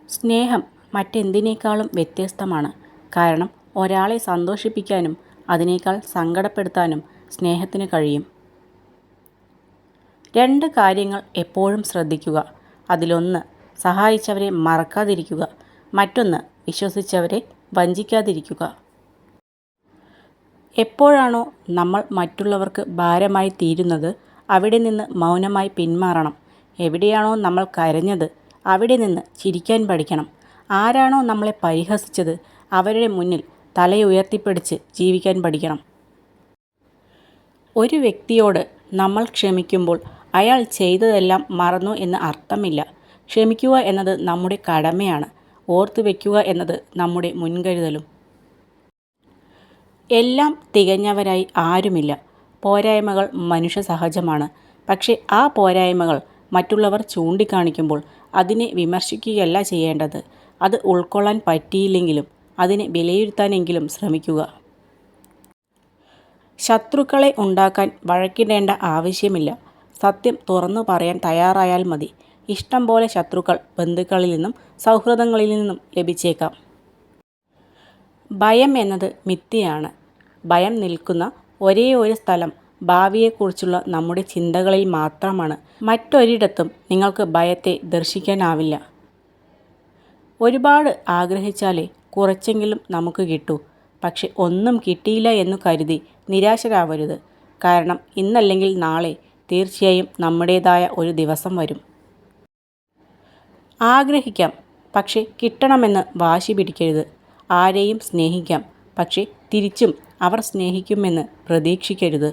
സ്നേഹം മറ്റെന്തിനേക്കാളും വ്യത്യസ്തമാണ്. കാരണം ഒരാളെ സന്തോഷിപ്പിക്കാനും അതിനേക്കാൾ സങ്കടപ്പെടുത്താനും സ്നേഹത്തിന് കഴിയും. രണ്ട് കാര്യങ്ങൾ എപ്പോഴും ശ്രദ്ധിക്കുക. അതിലൊന്ന് സഹായിച്ചവരെ മറക്കാതിരിക്കുക, മറ്റൊന്ന് വിശ്വസിച്ചവരെ വഞ്ചിക്കാതിരിക്കുക. എപ്പോഴാണോ നമ്മൾ മറ്റുള്ളവർക്ക് ഭാരമായി തീരുന്നത് അവിടെ നിന്ന് മൗനമായി പിന്മാറണം. എവിടെയാണോ നമ്മൾ കരഞ്ഞത് അവിടെ നിന്ന് ചിരിക്കാൻ പഠിക്കണം. ആരാണോ നമ്മളെ പരിഹസിച്ചത് അവരുടെ മുന്നിൽ തലയുയർത്തിപ്പിടിച്ച് ജീവിക്കാൻ പഠിക്കണം. ഒരു വ്യക്തിയോട് നമ്മൾ ക്ഷമിക്കുമ്പോൾ അയാൾ ചെയ്തതെല്ലാം മറന്നു എന്ന് അർത്ഥമില്ല. ക്ഷമിക്കുക എന്നത് നമ്മുടെ കടമയാണ്. ഓർത്തു വയ്ക്കുക എന്നത് നമ്മുടെ മുൻകരുതലും. എല്ലാം തികഞ്ഞവരായി ആരുമില്ല. പോരായ്മകൾ മനുഷ്യ സഹജമാണ്. പക്ഷേ ആ പോരായ്മകൾ മറ്റുള്ളവർ ചൂണ്ടിക്കാണിക്കുമ്പോൾ അതിനെ വിമർശിക്കുകയല്ല ചെയ്യേണ്ടത്. അത് ഉൾക്കൊള്ളാൻ പറ്റിയില്ലെങ്കിലും അതിനെ വിലയിരുത്താനെങ്കിലും ശ്രമിക്കുക. ശത്രുക്കളെ ഉണ്ടാക്കാൻ വഴക്കിടേണ്ട ആവശ്യമില്ല. സത്യം തുറന്നു പറയാൻ തയ്യാറായാൽ മതി. ഇഷ്ടം പോലെ ശത്രുക്കൾ ബന്ധുക്കളിൽ നിന്നും സൗഹൃദങ്ങളിൽ നിന്നും ലഭിച്ചേക്കാം. ഭയം എന്നത് മിഥ്യയാണ്. ഭയം നിൽക്കുന്ന ഒരേ ഒരു സ്ഥലം ഭാവിയെക്കുറിച്ചുള്ള നമ്മുടെ ചിന്തകളിൽ മാത്രമാണ്. മറ്റൊരിടത്തും നിങ്ങൾക്ക് ഭയത്തെ ദർശിക്കാനാവില്ല. ഒരുപാട് ആഗ്രഹിച്ചാലേ കുറച്ചെങ്കിലും നമുക്ക് കിട്ടൂ. പക്ഷെ ഒന്നും കിട്ടിയില്ല എന്നു കരുതി നിരാശരാവരുത്. കാരണം ഇന്നല്ലെങ്കിൽ നാളെ തീർച്ചയായും നമ്മുടേതായ ഒരു ദിവസം വരും. ആഗ്രഹിക്കാം, പക്ഷെ കിട്ടണമെന്ന് വാശി പിടിക്കരുത്. ആരെയും സ്നേഹിക്കാം, പക്ഷെ തിരിച്ചും അവർ സ്നേഹിക്കുമെന്ന് പ്രതീക്ഷിക്കരുത്.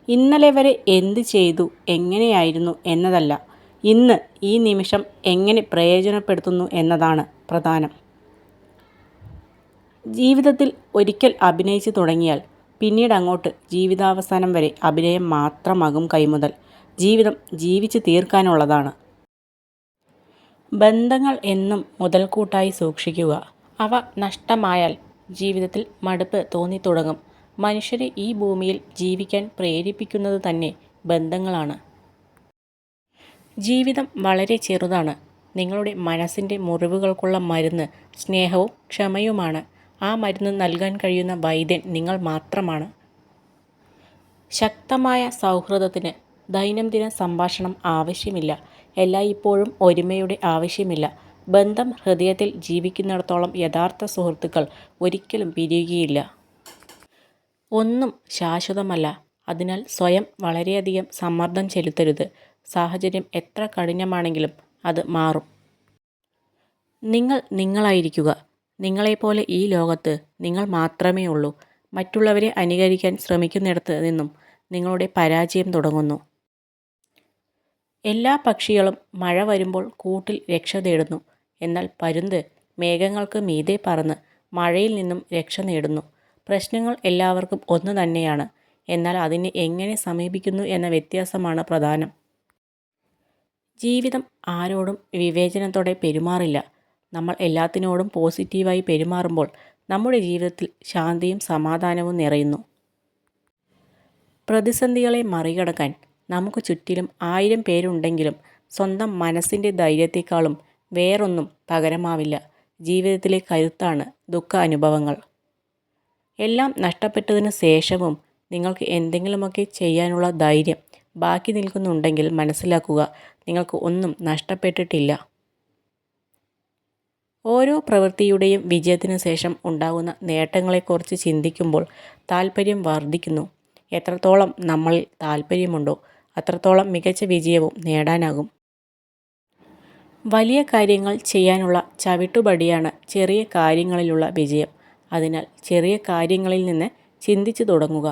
ഇന്നലെ വരെ എന്ത് ചെയ്തു, എങ്ങനെയായിരുന്നു എന്നതല്ല, ഇന്ന് ഈ നിമിഷം എങ്ങനെ പ്രയോജനപ്പെടുത്തുന്നു എന്നതാണ് പ്രധാനം. ജീവിതത്തിൽ ഒരിക്കൽ അഭിനയിച്ചു തുടങ്ങിയാൽ പിന്നീട് അങ്ങോട്ട് ജീവിതാവസാനം വരെ അഭിനയം മാത്രമാകും കൈമുതൽ. ജീവിതം ജീവിച്ചു തീർക്കാനുള്ളതാണ്. ബന്ധങ്ങൾ എന്നും മുതൽക്കൂട്ടായി സൂക്ഷിക്കുക. അവ നഷ്ടമായാൽ ജീവിതത്തിൽ മടുപ്പ് തോന്നിത്തുടങ്ങും. മനുഷ്യരെ ഈ ഭൂമിയിൽ ജീവിക്കാൻ പ്രേരിപ്പിക്കുന്നത് തന്നെ ബന്ധങ്ങളാണ്. ജീവിതം വളരെ ചെറുതാണ്. നിങ്ങളുടെ മനസ്സിൻ്റെ മുറിവുകൾക്കുള്ള മരുന്ന് സ്നേഹവും ക്ഷമയുമാണ്. ആ മരുന്ന് നൽകാൻ കഴിയുന്ന വൈദ്യൻ നിങ്ങൾ മാത്രമാണ്. ശക്തമായ സൗഹൃദത്തിന് ദൈനംദിന സംഭാഷണം ആവശ്യമില്ല. എല്ലായ്പ്പോഴും ഒരുമയുടെ ആവശ്യമില്ല. ബന്ധം ഹൃദയത്തിൽ ജീവിക്കുന്നിടത്തോളം യഥാർത്ഥ സുഹൃത്തുക്കൾ ഒരിക്കലും പിരിയുകയില്ല. ഒന്നും ശാശ്വതമല്ല. അതിനാൽ സ്വയം വളരെയധികം സമ്മർദ്ദം ചെലുത്തരുത്. സാഹചര്യം എത്ര കഠിനമാണെങ്കിലും അത് മാറും. നിങ്ങൾ നിങ്ങളായിരിക്കുക. നിങ്ങളെപ്പോലെ ഈ ലോകത്ത് നിങ്ങൾ മാത്രമേ ഉള്ളൂ. മറ്റുള്ളവരെ അനുകരിക്കാൻ ശ്രമിക്കുന്നിടത്ത് നിന്നും നിങ്ങളുടെ പരാജയം തുടങ്ങുന്നു. എല്ലാ പക്ഷികളും മഴ വരുമ്പോൾ കൂട്ടിൽ രക്ഷ തേടുന്നു. എന്നാൽ പരുന്ത് മേഘങ്ങൾക്ക് മീതെ പറന്ന് മഴയിൽ നിന്നും രക്ഷ നേടുന്നു. പ്രശ്നങ്ങൾ എല്ലാവർക്കും ഒന്ന് തന്നെയാണ്. എന്നാൽ അതിനെ എങ്ങനെ സമീപിക്കുന്നു എന്ന വ്യത്യാസമാണ് പ്രധാനം. ജീവിതം ആരോടും വിവേചനത്തോടെ പെരുമാറില്ല. നമ്മൾ എല്ലാത്തിനോടും പോസിറ്റീവായി പെരുമാറുമ്പോൾ നമ്മുടെ ജീവിതത്തിൽ ശാന്തിയും സമാധാനവും നിറയുന്നു. പ്രതിസന്ധികളെ മറികടക്കാൻ നമുക്ക് ചുറ്റിലും 1000 പേരുണ്ടെങ്കിലും സ്വന്തം മനസ്സിൻ്റെ ധൈര്യത്തെക്കാളും വേറൊന്നും പകരമാവില്ല. ജീവിതത്തിലെ കരുത്താണ് ദുഃഖ അനുഭവങ്ങൾ. എല്ലാം നഷ്ടപ്പെട്ടതിന് ശേഷവും നിങ്ങൾക്ക് എന്തെങ്കിലുമൊക്കെ ചെയ്യാനുള്ള ധൈര്യം ബാക്കി നിൽക്കുന്നുണ്ടെങ്കിൽ മനസ്സിലാക്കുക, നിങ്ങൾക്ക് ഒന്നും നഷ്ടപ്പെട്ടിട്ടില്ല. ഓരോ പ്രവൃത്തിയുടെയും വിജയത്തിന് ശേഷം ഉണ്ടാകുന്ന നേട്ടങ്ങളെക്കുറിച്ച് ചിന്തിക്കുമ്പോൾ താല്പര്യം വർദ്ധിക്കുന്നു. എത്രത്തോളം നമ്മളിൽ താല്പര്യമുണ്ടോ അത്രത്തോളം മികച്ച വിജയവും നേടാനാകും. വലിയ കാര്യങ്ങൾ ചെയ്യാനുള്ള ചവിട്ടുപടിയാണ് ചെറിയ കാര്യങ്ങളിലുള്ള വിജയം. അതിനാൽ ചെറിയ കാര്യങ്ങളിൽ നിന്ന് ചിന്തിച്ചു തുടങ്ങുക.